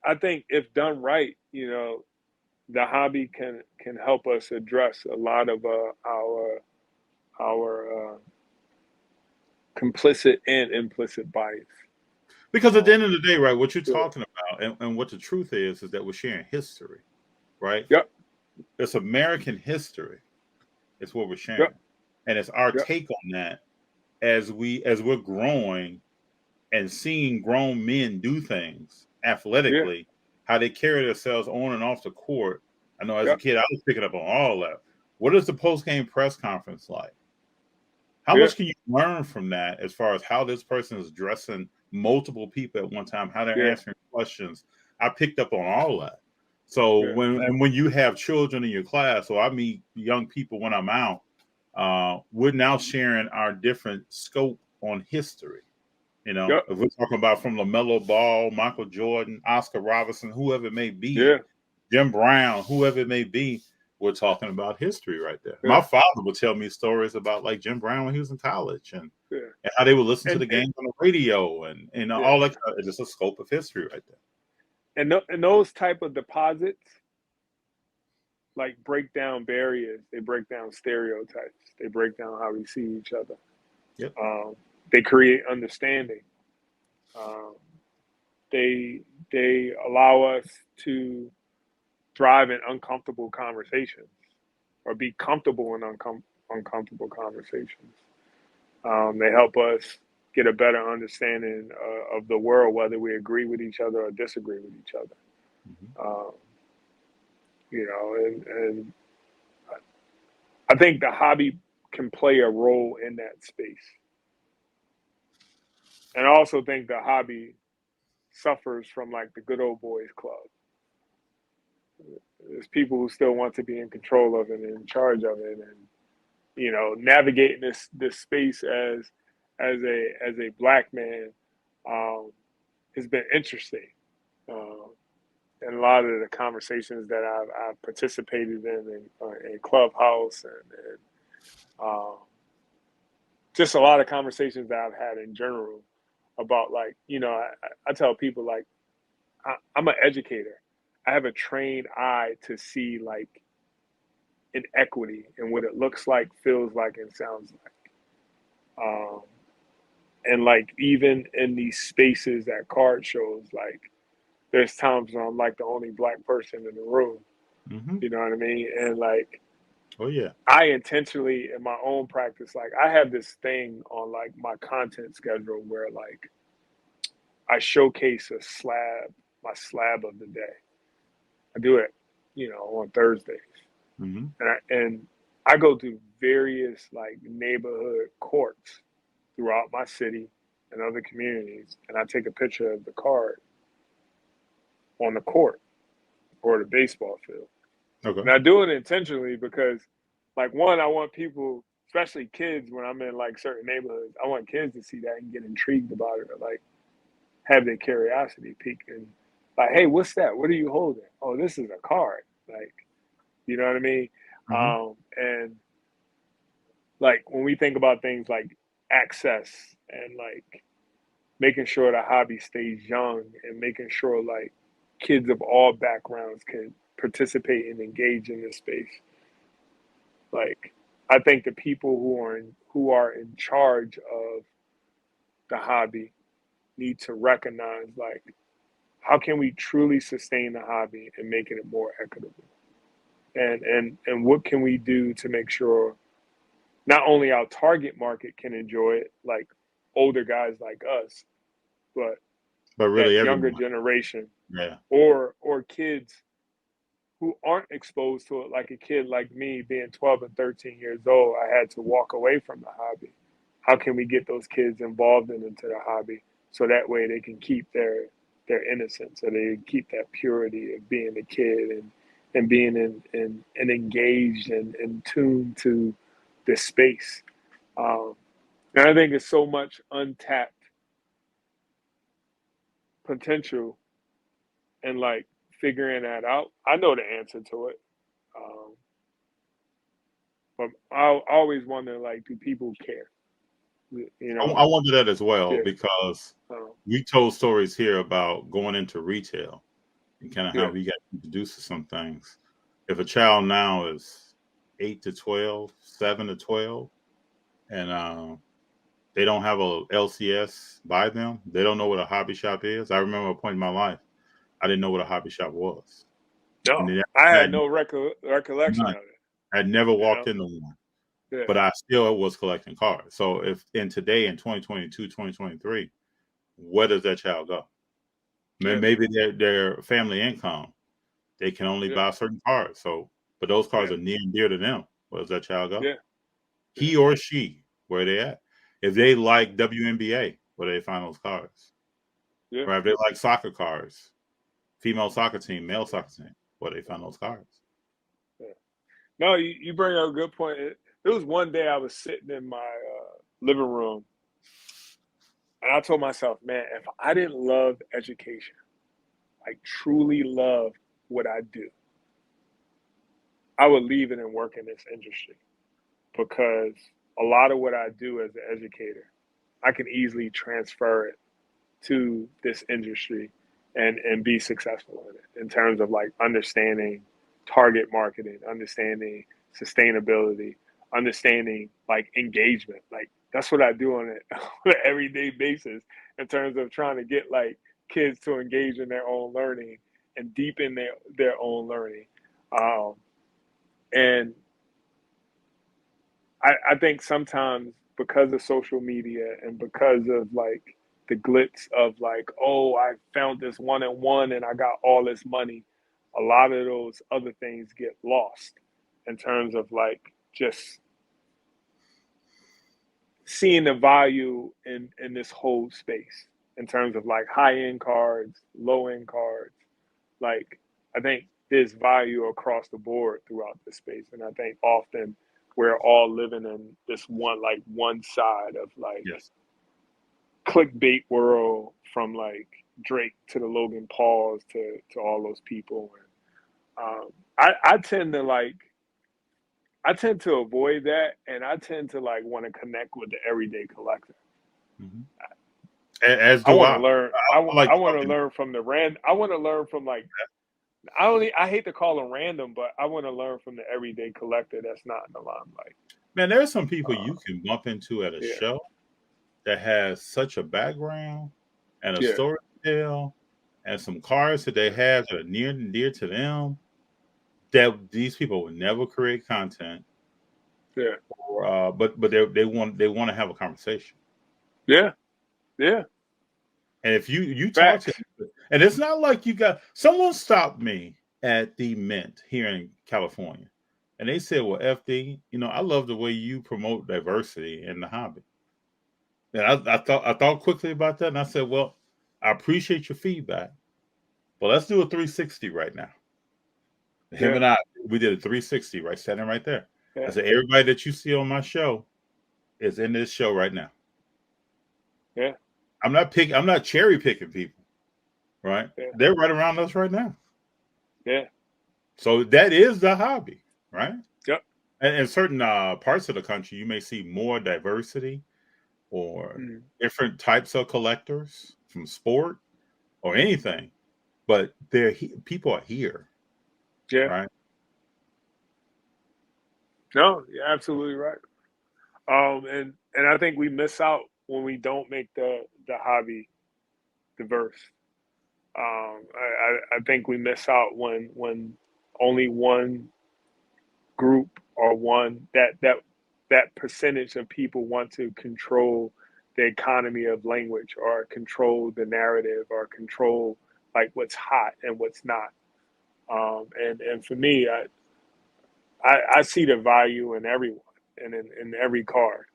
I think if done right, the hobby can help us address a lot of our complicit and implicit bias. Because at the Um, end of the day, right, what you're yeah. talking about and what the truth is that we're sharing history, right? Yep. It's American history. It's what we're Yep. sharing. And it's our Yep. take on that as we're growing and seeing grown men do things Yeah. athletically, how they carry themselves on and off the court. I know as a Yep. kid, I was picking up on all that. What is the post game press conference like? How Yeah. much can you learn from that as far as how this person is addressing multiple people at one time, how they're Yeah. answering questions? I picked up on all that. So Yeah. when you have children in your class, so I meet young people when I'm out, we're now sharing our different scope on history. You know, Yep. if we're talking about from LaMelo Ball, Michael Jordan, Oscar Robertson, whoever it may be, Yeah. Jim Brown, whoever it may be, we're talking about history right there. My Yeah. father would tell me stories about like Jim Brown when he was in college Yeah. and how they would listen to the And games on the radio and yeah. all that. It's just a scope of history right there. And those type of deposits like break down barriers. They break down stereotypes. They break down how we see each other. Yep. They create understanding. Um, they they allow us to thrive in uncomfortable conversations or be comfortable in uncomfortable conversations. They help us get a better understanding of the world, whether we agree with each other or disagree with each other. Mm-hmm. Um, and I think the hobby can play a role in that space. And I also think the hobby suffers from like the good old boys club. There's people who still want to be in control of it and in charge of it, and navigating this space as a black man um, has been interesting. Um, and a lot of the conversations that I've participated in Clubhouse and uh, just a lot of conversations that I've had in general about like I tell people like I'm an educator. I have a trained eye to see like inequity and what it looks like, feels like, and sounds like. Um, and like even in these spaces at card shows, like there's times when I'm like the only black person in the room. Mm-hmm. You know what I mean? And like Oh yeah. I intentionally in my own practice, like I have this thing on like my content schedule where like I showcase my slab of the day. I do it, on Thursdays. Mm-hmm. And I go to various like neighborhood courts throughout my city and other communities, and I take a picture of the card on the court or the baseball field. Okay. And I do it intentionally because, like, one, I want people, especially kids, when I'm in like certain neighborhoods, I want kids to see that and get intrigued about it, or like have their curiosity peak and like, hey, what's that? What are you holding? Oh, this is a card. Like, you know what I mean? Mm-hmm. And like when we think about things like access and like making sure the hobby stays young and making sure like kids of all backgrounds can participate and engage in this space. Like I think the people who are in charge of the hobby need to recognize like how can we truly sustain the hobby and making it more equitable, and what can we do to make sure not only our target market can enjoy it, like older guys like us, but But that really, younger everyone. generation Yeah. or kids who aren't exposed to it, like a kid like me being 12 and 13 years old, I had to walk away from the hobby. How can we get those kids involved into the hobby so that way they can keep their innocence, or they keep that purity of being a kid and being and engaged and tuned to this space. Um, and I think it's so much untapped potential and like figuring that out. I know the answer to it. Um, but I always wonder, like, do people care? You I know? wonder that as well Yeah. because Um, we told stories here about going into retail. and kind of how Yeah. we got introduced to some things. If a child now is 8 to 12, 7 to 12, and they don't have a LCS by them, they don't know what a hobby shop is. I remember a point in my life, I didn't know what a hobby shop was. And No, then I I had had, no recollection of it. I'd never You walked know. into one, Yeah. but I still was collecting cards. So if in today in 2022, 2023, where does that child go? Yeah. Maybe their family income, they can only Yeah. buy certain cards. So, but those cards Yeah. are near and dear to them. Where does that child go? Yeah. Yeah. He or she, where they at? If they like WNBA, where do they find those cards? Yeah. Right? If they like soccer cards, female soccer team, male soccer team, where do they find those cards? Yeah. No, you bring up a good point. There was one day I was sitting in my living room, and I told myself, man, if I didn't love education, like truly love what I do, I would leave it and work in this industry because a lot of what I do as an educator, I can easily transfer it to this industry and be successful in it in terms of like understanding target marketing, understanding sustainability, understanding like engagement. Like that's what I do on it on an everyday basis in terms of trying to get like kids to engage in their own learning and deepen their own learning. Um, and I think sometimes because of social media and because of like the glitz of like, oh, I found this one and one and I got all this money, a lot of those other things get lost in terms of like just seeing the value in this whole space in terms of like high end cards, low end cards. Like I think there's value across the board throughout this space, and I think often we're all living in this one side of like Yes. clickbait world from like Drake to the Logan Pauls to all those people. And I tend to like I tend to avoid that, and I tend to like want to connect with the everyday collector. Mm-hmm. As I do want I. to learn. I like I want to talking. learn from the I want to learn from like I hate to call them random, but I want to learn from the everyday collector that's not in the limelight. Man, there's some people Uh, you can bump into at a yeah, show that has such a background and a yeah, story to tell and some cards that they yeah, have that are near and dear to them that these people would never create content yeah, or but they want to have a conversation. yeah, yeah. And if you talk to Facts. and it's not like you got someone stopped me at the Mint here in California and they said, well, FD, I love the way you promote diversity in the hobby. And I thought quickly about that, and I said, "Well, I appreciate your feedback, but let's do a 360 right now." Him Yeah, and I, we did a 360 right, standing right there. I yeah, said, "Everybody that you see on my show is in this show right now. yeah, I'm not cherry picking people, right? yeah, They're right around us right now. yeah. So that is the hobby, right? Yep. And in certain parts of the country, you may see more diversity or Mm, different types of collectors from sport or anything, but people are here, yeah. right? No, you're absolutely right. And I think we miss out when we don't make the hobby diverse. I think we miss out when only one group or one that percentage of people want to control the economy of language or control the narrative or control like what's hot and what's not. And for me, I see the value in everyone and in every card.